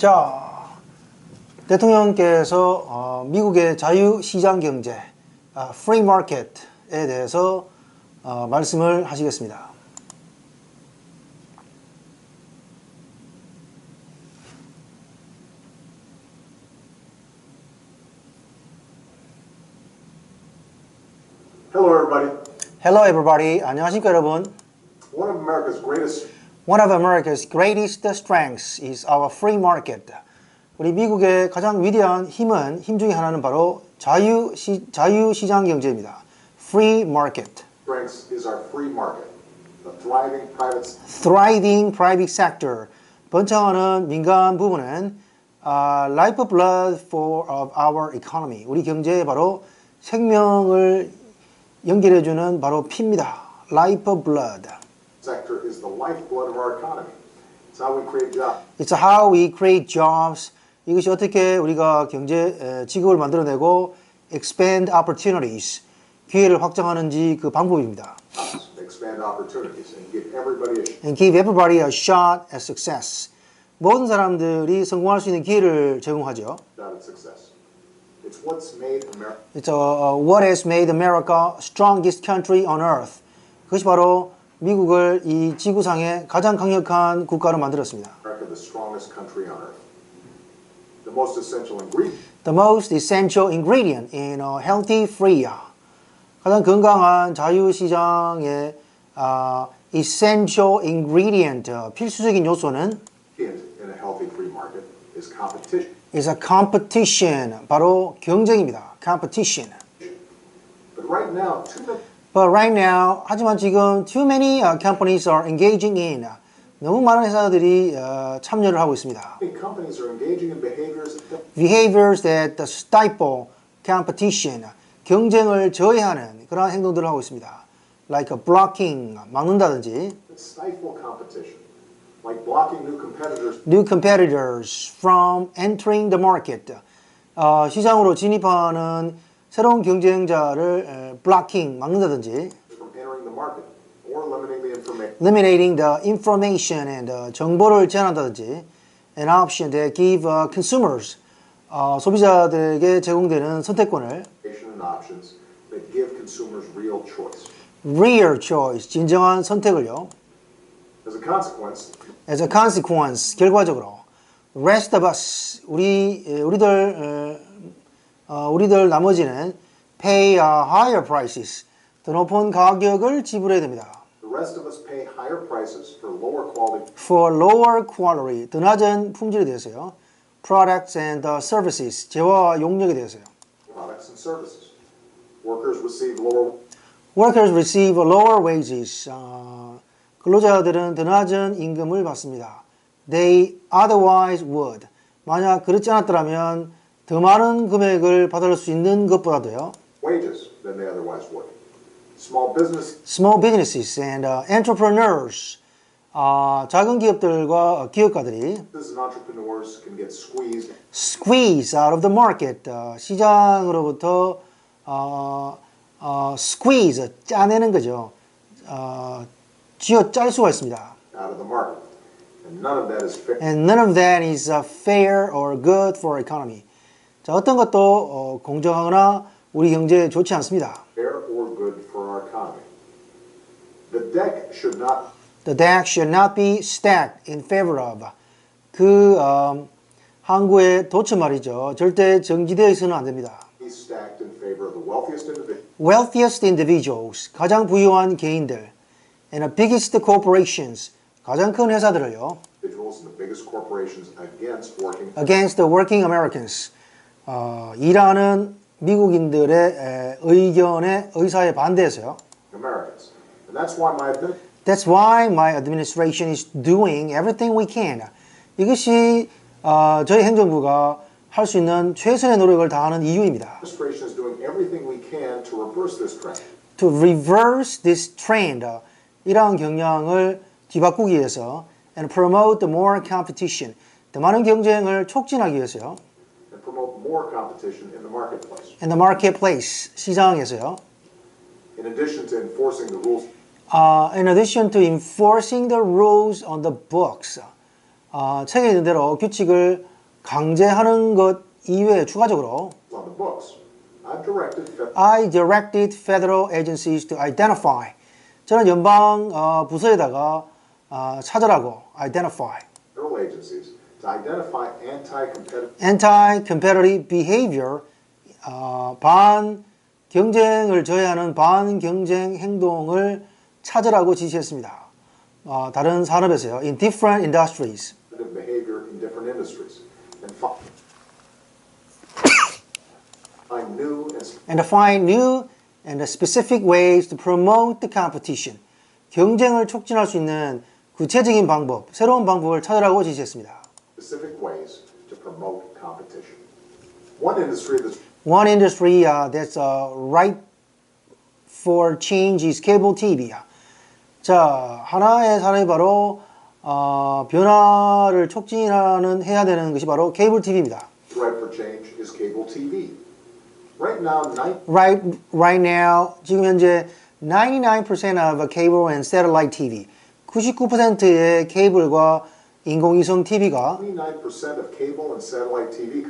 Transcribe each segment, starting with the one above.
자, 대통령께서 미국의 자유시장경제, free market에 대해서 말씀을 하시겠습니다. Hello, everybody. Hello, everybody. 안녕하십니까, 여러분. One of America's greatest strengths is our free market. 우리 미국의 가장 위대한 힘 중에 하나는 바로 자유시장 경제입니다. Free market. Strength is our free market, the thriving private sector. 번창하는 민간 부분은 lifeblood of our economy. 우리 경제에 바로 생명을 연결해주는 바로 피입니다. lifeblood. Sector is the lifeblood of our economy. It's how we create jobs. It's how we create jobs. 이것이 어떻게 우리가 경제 직업을 만들어내고 expand opportunities, 기회를 확장하는지 그 방법입니다. Expand opportunities and give everybody a shot at success. 모든 사람들이 성공할 수 있는 기회를 제공하죠. It's what's made America. It's what has made America strongest country on earth. 그것이 바로 미국을 이 지구상의 가장 강력한 국가로 만들었습니다. The strongest country on earth. The most essential ingredient. The most essential ingredient in a healthy free. 가장 건강한 자유시장의 essential ingredient, 필수적인 요소는 In a healthy free market is competition. is a competition. 바로 경쟁입니다. competition. But right now, 하지만 지금 too many companies are engaging in. 너무 많은 회사들이 참여를 하고 있습니다. Companies are engaging in behaviors that stifle competition. 경쟁을 저해하는 그런 행동들을 하고 있습니다. Like blocking, 막는다든지. Stifle competition. Like blocking new competitors from entering the market. 시장으로 진입하는 새로운 경쟁자를 blocking, 막는다든지. From entering the market or eliminating the information and 정보를 제한한다든지. An option that give consumers, 소비자들에게 제공되는 선택권을 options that give consumers real choice, 진정한 선택을요. As a consequence, 결과적으로 rest of us, 우리들 나머지는 pay higher prices, 더 높은 가격을 지불해야 됩니다. The rest of us pay higher prices for lower quality, 더 낮은 품질에 대해서요. Products and services, 재화와 용역에 대해서요. Products and services. Workers receive lower wages. 근로자들은 더 낮은 임금을 받습니다. They otherwise would. 만약 그렇지 않았더라면 더 많은 금액을 받을 수 있는 것보다도요. Wages than they otherwise would. Small businesses and entrepreneurs. 작은 기업들과 기업가들이 entrepreneurs can get squeezed out of the market. 시장으로부터 squeeze, 짜내는 거죠. 쥐어 짤 수가 있습니다. Out of the market. And none of that is fair or good for economy. 자, 어떤 것도 공정하거나 우리 경제에 좋지 않습니다. Fair or good for our economy. The deck should not be stacked in favor of. 그 항구의 돛은 말이죠. 절대 정지되어 있어서는 안 됩니다. Be stacked in favor of the wealthiest individuals, 가장 부유한 개인들. And the biggest corporations, 가장 큰 회사들을요. Against the working Americans. 일하는 미국인들의 의사에 반대해서요. That's why my administration is doing everything we can. 이것이 저희 행정부가 할 수 있는 최선의 노력을 다하는 이유입니다. To reverse this trend. 이러한 경향을 뒤바꾸기 위해서 and promote more competition. 더 많은 경쟁을 촉진하기 위해서요. And promote more competition in the marketplace. 시장에서요. In addition to enforcing the rules. In addition to enforcing the rules on the books. 책에 있는 대로 규칙을 강제하는 것 이외에 추가적으로 on the books. I directed federal agencies to identify. 저는 연방 부서에다가 찾으라고 identify. Federal agencies to identify anti-competitive behavior, 반경쟁을 저해하는 반경쟁 행동을 찾으라고 지시했습니다. 다른 산업에서요. In different industries. behavior in different industries. And to find new and specific ways to promote the competition. 경쟁을 촉진할 수 있는 구체적인 방법, 새로운 방법을 찾으라고 지시했습니다. Specific ways to promote competition. One industry that's ripe for change is cable TV. 자, 하나의 산업이 바로 변화를 촉진하는 해야 되는 것이 바로 케이블 TV입니다. Ripe for change is cable TV. Right now, 지금 현재 99% of cable and satellite TV, 99%의 케이블과 인공위성 TV가 29% of cable and satellite TV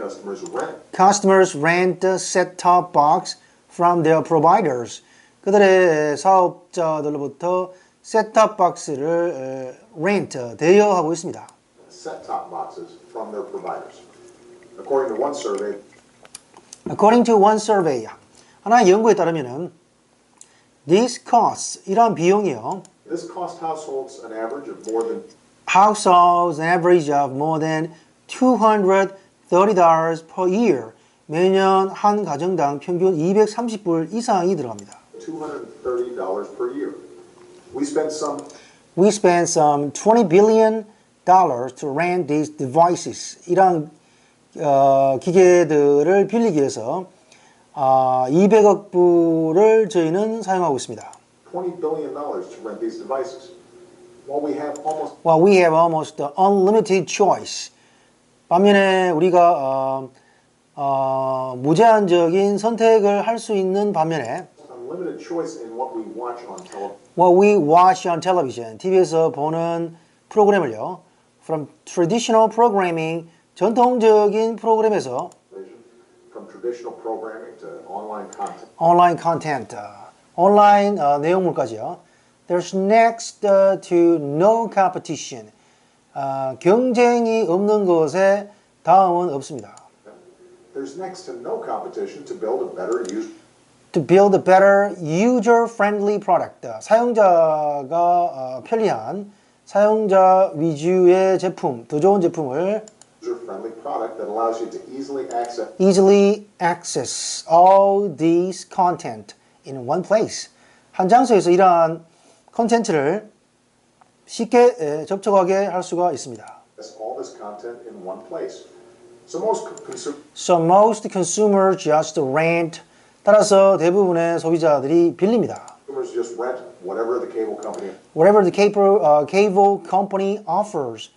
customers rent a set-top box from their providers. 그들의 사업자들로부터 set-top box를 대여하고 있습니다. Set-top boxes from their providers. According to one survey, 하나의 연구에 따르면은 this costs, 이러한 비용이요. This cost households an average of more than $230 per year. 매년 한 가정당 평균 230불 이상이 들어갑니다. $230 per year. We spend some $20 billion to rent these devices. 이러한 기계들을 빌리기 위해서 200억 불을 저희는 사용하고 있습니다. $20 billion to rent these devices. While we have almost unlimited choice. 반면에 우리가 무제한적인 선택을 할 수 있는 반면에 unlimited choice in what we watch on television. TV에서 보는 프로그램을요. From traditional programming, 전통적인 프로그램에서 From traditional programming to online content, 온라인 내용물까지요. There's next to no competition. 경쟁이 없는 것에 다음은 없습니다. There's next to no competition to build a better user-friendly product. 사용자가 편리한 사용자 위주의 제품, 더 좋은 제품을 user-friendly product that allows you to easily access all these content in one place. 한 장소에서 이러한 콘텐츠를 쉽게 접촉하게 할 수가 있습니다. all this content in one place. So most consumers just rent. 따라서 대부분의 소비자들이 빌립니다. Consumers just rent whatever the cable company offers.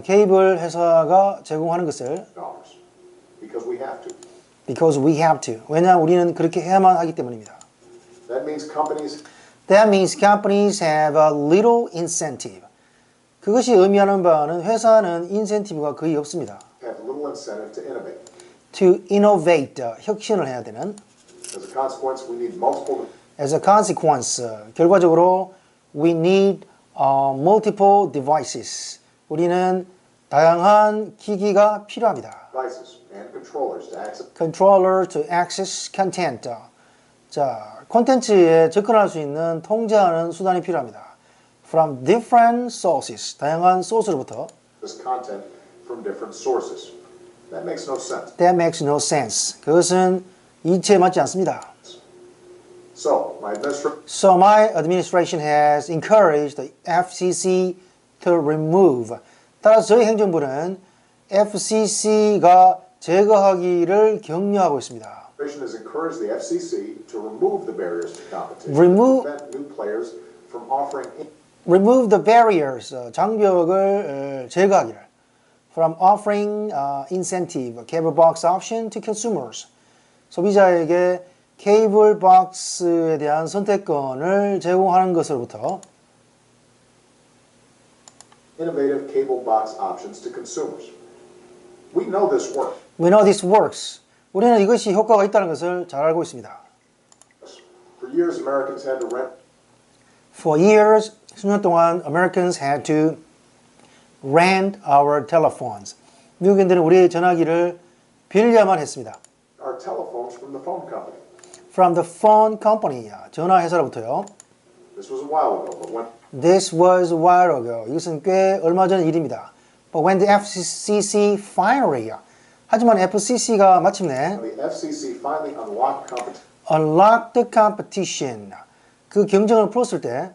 케이블 회사가 제공하는 것을 because we have to. 왜냐하면 우리는 그렇게 해야만 하기 때문입니다. That means companies have a little incentive. 그것이 의미하는 바는 회사는 인센티브가 거의 없습니다. Have little incentive to innovate, 혁신을 해야 되는. As a consequence, 결과적으로 we need multiple devices. 우리는 다양한 기기가 필요합니다. Controller to access content. 자, 콘텐츠에 접근할 수 있는 통제하는 수단이 필요합니다. From different sources. 다양한 소스로부터. This content from different sources. That makes no sense. 그것은 이치에 맞지 않습니다. So my administration has encouraged the FCC to remove. 따라서 저희 행정부는 FCC가 제거하기를 격려하고 있습니다. Has encouraged the FCC to remove the barriers to competition. Prevent new players from remove the barriers. 장벽을 제거하기를. From offering incentive cable box option to consumers. 소비자에게 케이블 박스에 대한 선택권을 제공하는 것으로부터 innovative cable box options to consumers. We know this works. We know this works. 우리는 이것이 효과가 있다는 것을 잘 알고 있습니다. For years, Americans had to rent. For years, 수년 동안 Americans had to rent our telephones. 미국인들은 우리의 전화기를 빌려야만 했습니다. Our telephones from the phone company. From the phone company, 전화 회사로부터요. This was a while ago, but when This was a while ago. 이것은 꽤 얼마 전 일입니다. But when the FCC finally, 하지만 FCC가 마침내 the FCC finally unlocked competition unlocked the competition, 그 경쟁을 풀었을 때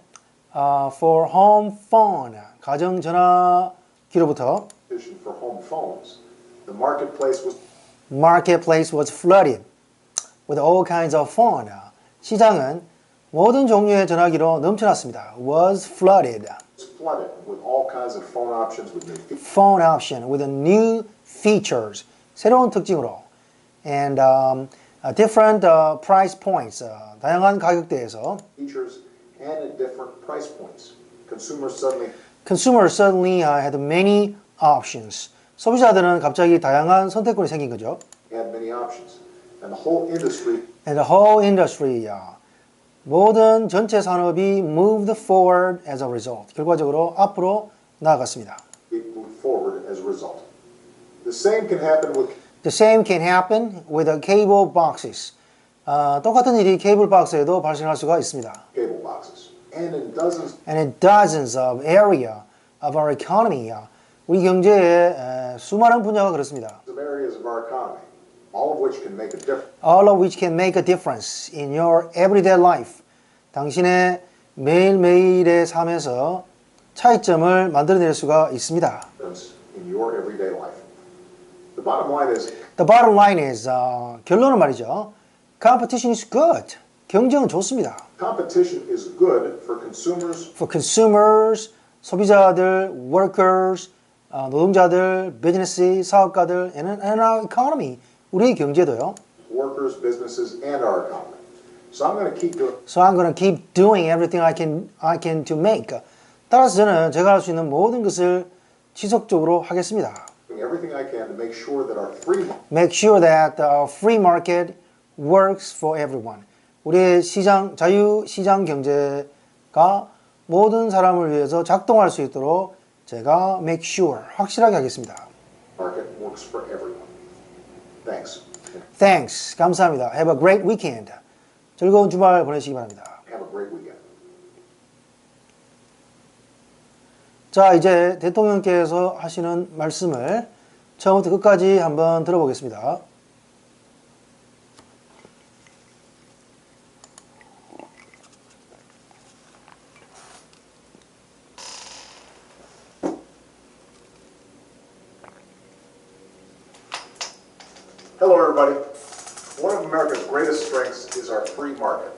for home phone, 가정 전화기로부터 for home phones, the marketplace was flooded with all kinds of phone. 시장은 모든 종류의 전화기로 넘쳐났습니다. Was flooded. flooded with all kinds of phone options with new features. Phone option with new features. 새로운 특징으로. And different price points. 다양한 가격대에서. Features and at different price points. Consumers suddenly had many options. 소비자들은 갑자기 다양한 선택권이 생긴 거죠. had many options. And the whole industry, 모든 전체 산업이 moved forward as a result. 결과적으로 앞으로 나아갔습니다. It moved forward as a result. The same can happen with the cable boxes. 똑같은 일이 케이블 박스에도 발생할 수가 있습니다. cable boxes. And in dozens of area of our economy. 우리 경제의 수많은 분야가 그렇습니다. areas of our economy, all of which can make a difference in your everyday life. 당신의 매일매일의 삶에서 차이점을 만들어낼 수가 있습니다. in your everyday life. The bottom line is, 결론은 말이죠. Competition is good. 경쟁은 좋습니다. Competition is good for consumers, 소비자들, workers, 노동자들, business, 사업가들, and our economy, 우리의 경제도요. Workers, businesses, and our economy. So I'm going to keep doing everything I can to make. 따라서 저는 제가 할 수 있는 모든 것을 지속적으로 하겠습니다. Everything I can to make sure that our free market works for everyone. 우리의 자유시장 경제가 모든 사람을 위해서 작동할 수 있도록 제가 make sure, 확실하게 하겠습니다. Market works for everyone. Thanks. 감사합니다. Have a great weekend. 즐거운 주말 보내시기 바랍니다. Have a great weekend. 자, 이제 대통령께서 하시는 말씀을 처음부터 끝까지 한번 들어보겠습니다. Hello, everybody. One of America's greatest strengths is our free market.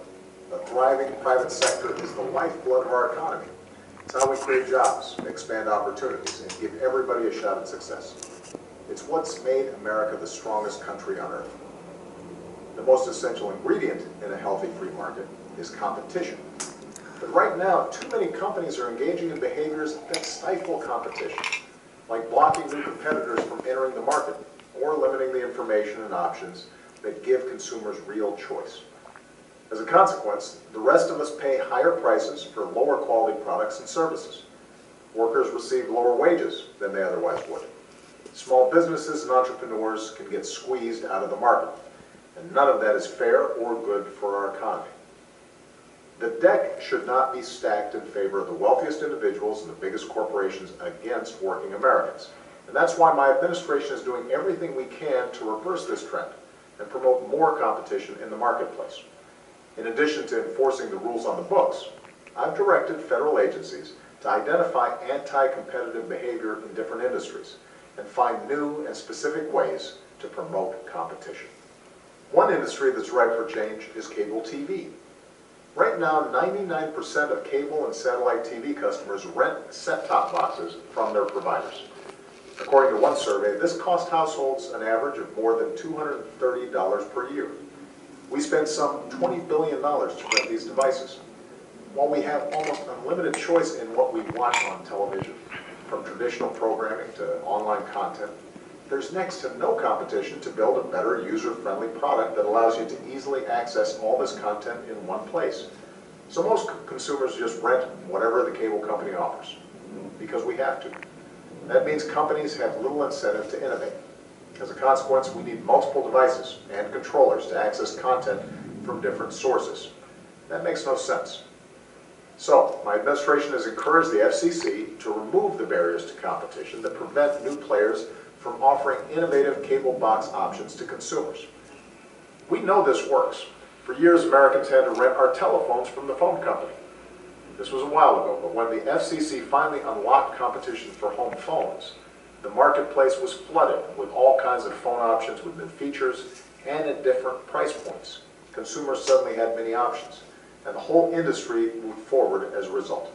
A thriving private sector is the lifeblood of our economy. It's how we create jobs, expand opportunities, and give everybody a shot at success. It's what's made America the strongest country on earth. The most essential ingredient in a healthy free market is competition. But right now, too many companies are engaging in behaviors that stifle competition, like blocking new competitors from entering the market, or limiting the information and options that give consumers real choice. As a consequence, the rest of us pay higher prices for lower quality products and services. Workers receive lower wages than they otherwise would. Small businesses and entrepreneurs can get squeezed out of the market, and none of that is fair or good for our economy. The deck should not be stacked in favor of the wealthiest individuals and the biggest corporations against working Americans. And that's why my administration is doing everything we can to reverse this trend and promote more competition in the marketplace. In addition to enforcing the rules on the books, I've directed federal agencies to identify anti-competitive behavior in different industries and find new and specific ways to promote competition. One industry that's ripe for change is cable TV. Right now, 99% of cable and satellite TV customers rent set-top boxes from their providers. According to one survey, this costs households an average of more than $230 per year. We spend some $20 billion to rent these devices. While we have almost unlimited choice in what we watch on television, from traditional programming to online content, there's next to no competition to build a better user-friendly product that allows you to easily access all this content in one place. So most consumers just rent whatever the cable company offers, because we have to. That means companies have little incentive to innovate. As a consequence, we need multiple devices and controllers to access content from different sources. That makes no sense. So, my administration has encouraged the FCC to remove the barriers to competition that prevent new players from offering innovative cable box options to consumers. We know this works. For years, Americans had to rent our telephones from the phone company. This was a while ago, but when the FCC finally unlocked competition for home phones, the marketplace was flooded with all kinds of phone options with new features and at different price points. Consumers suddenly had many options, and the whole industry moved forward as a result.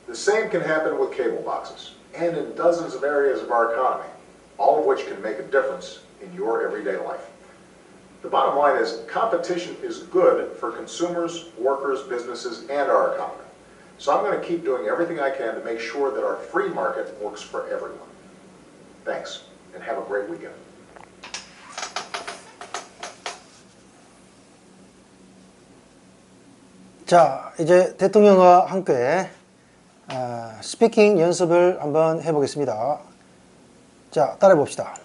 The same can happen with cable boxes, and in dozens of areas of our economy, all of which can make a difference in your everyday life. The bottom line is, competition is good for consumers, workers, businesses, and our economy. So I'm going to keep doing everything I can to make sure that our free market works for everyone. Thanks, and have a great weekend. 자, 이제 대통령과 함께 스피킹 연습을 한번 해보겠습니다. 자, 따라해 봅시다.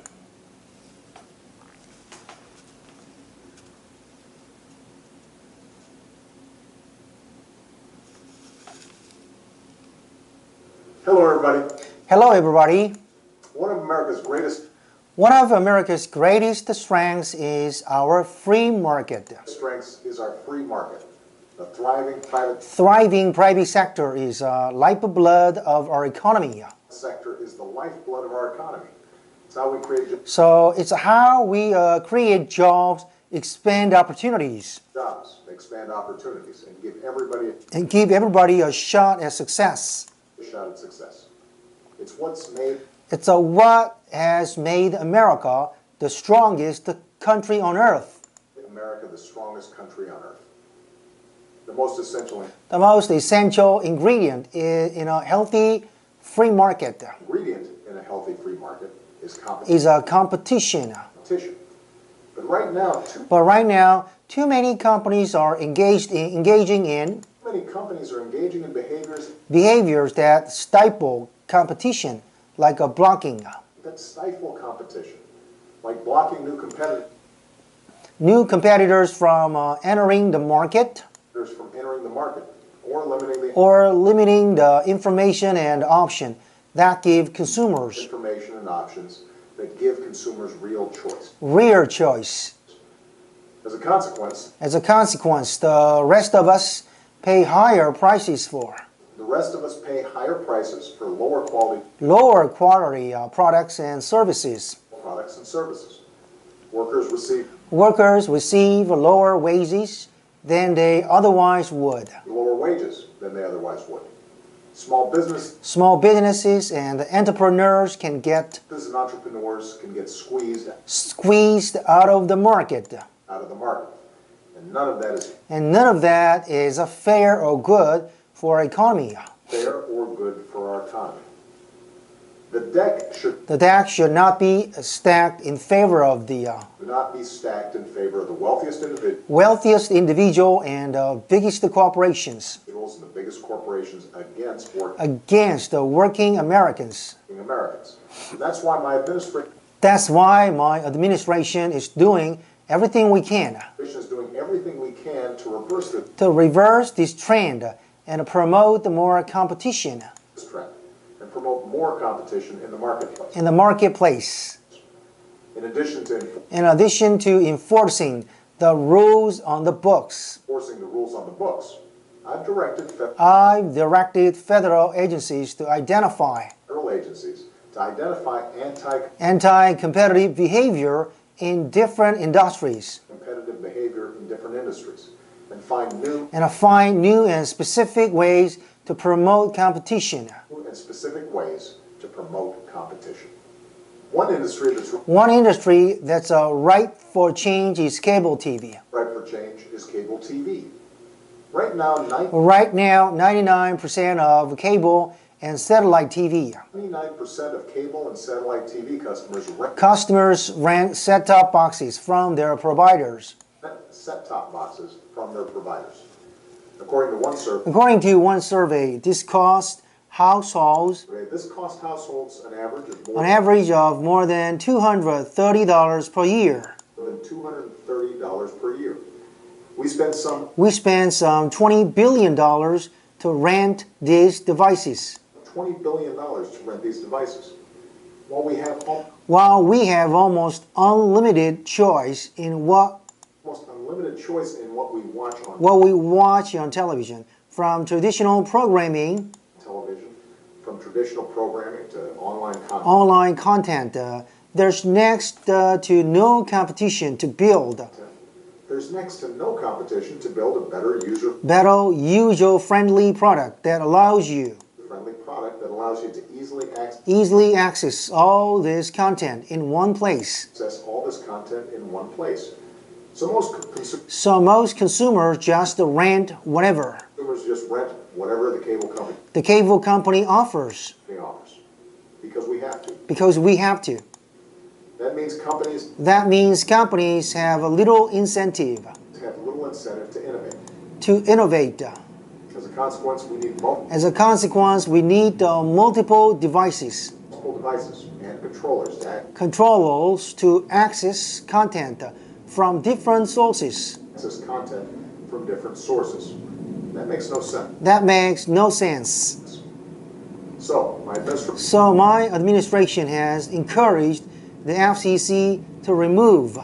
Hello, everybody. Hello, everybody. One of America's greatest strengths is our free market. strengths is our free market. A thriving private sector is lifeblood of our economy. sector is the lifeblood of our economy. It's how we create jobs. So it's how we create jobs, expand opportunities, Expand opportunities, and give everybody a shot at success. It's what's made It's what has made America the strongest country on earth. America the strongest country on earth. The most essential ingredient in a healthy free market is a competition. But right now, too many companies are engaging in behaviors that stifle competition, like blocking. Like blocking new competitors from entering the market, or limiting the information and option that give consumers information and options that give consumers real choice. As a consequence, the rest of us pay higher prices for lower quality products and services. Workers receive lower wages than they otherwise would. Small businesses and entrepreneurs can get squeezed out of the market. And none of that is fair or good for our economy. The deck should not be stacked in favor of the wealthiest individual and biggest corporations against the working Americans. That's why my administration is doing everything we can to reverse this trend and promote more competition in the marketplace. In addition to enforcing the rules on the books, I've directed federal agencies to identify anti-competitive behavior in different industries and find new and specific ways to promote competition. One industry that's ripe for change is cable TV. Right now, 99% of cable and satellite TV. 29% of cable and satellite TV Customers rent set-top boxes from their providers. set-top boxes from their providers. According to one survey, this cost households an average of more than $230 per year. More than $230 per year. We spend some $20 billion to rent these devices. $20 billion to rent these devices. While we have almost unlimited choice in what we watch on television, from traditional programming to online content, there's next to no competition to build a better user-friendly product that allows you to easily access all this content in one place. So most consumers just rent whatever the cable company offers. Because we have to. That means companies have a little incentive to innovate. As a consequence, we need multiple devices and controllers to access content from different sources. That makes no sense. So my administration has encouraged the FCC to remove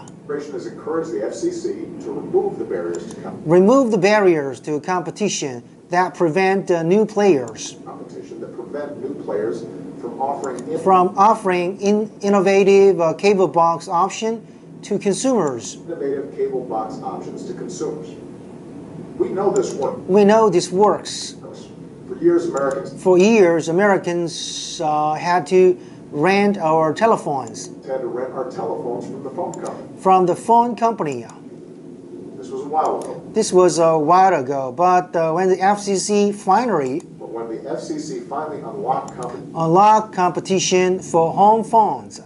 the barriers to competition that prevent new players from offering innovative cable box option to consumers. We know this works. For years, Americans had to rent our telephones from the phone company. This was a while ago, but when the FCC finally unlocked competition for home phones,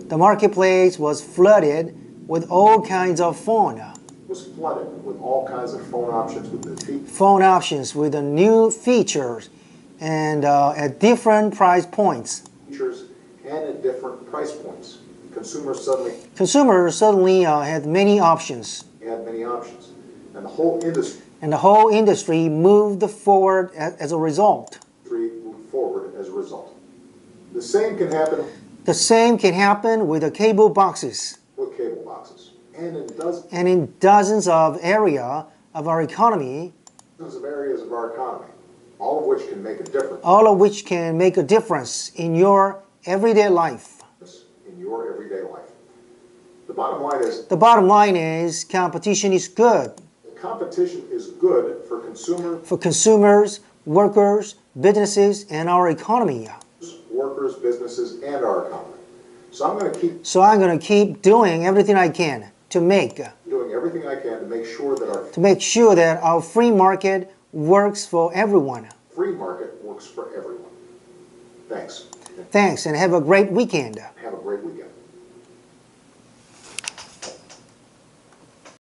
the marketplace was flooded with all kinds of phone options with the new features and at different price points. Consumers suddenly had many options. And the whole industry moved forward as a result. The same can happen with the cable boxes. And in dozens of areas of our economy, all of which can make a difference in your everyday life. The bottom line is competition is good. Competition is good for consumers, workers, businesses, and our economy. Workers, businesses, and our economy. So I'm going to keep doing everything I can to make sure that our free market works for everyone. Free market works for everyone. Thanks. Thanks, and have a great weekend.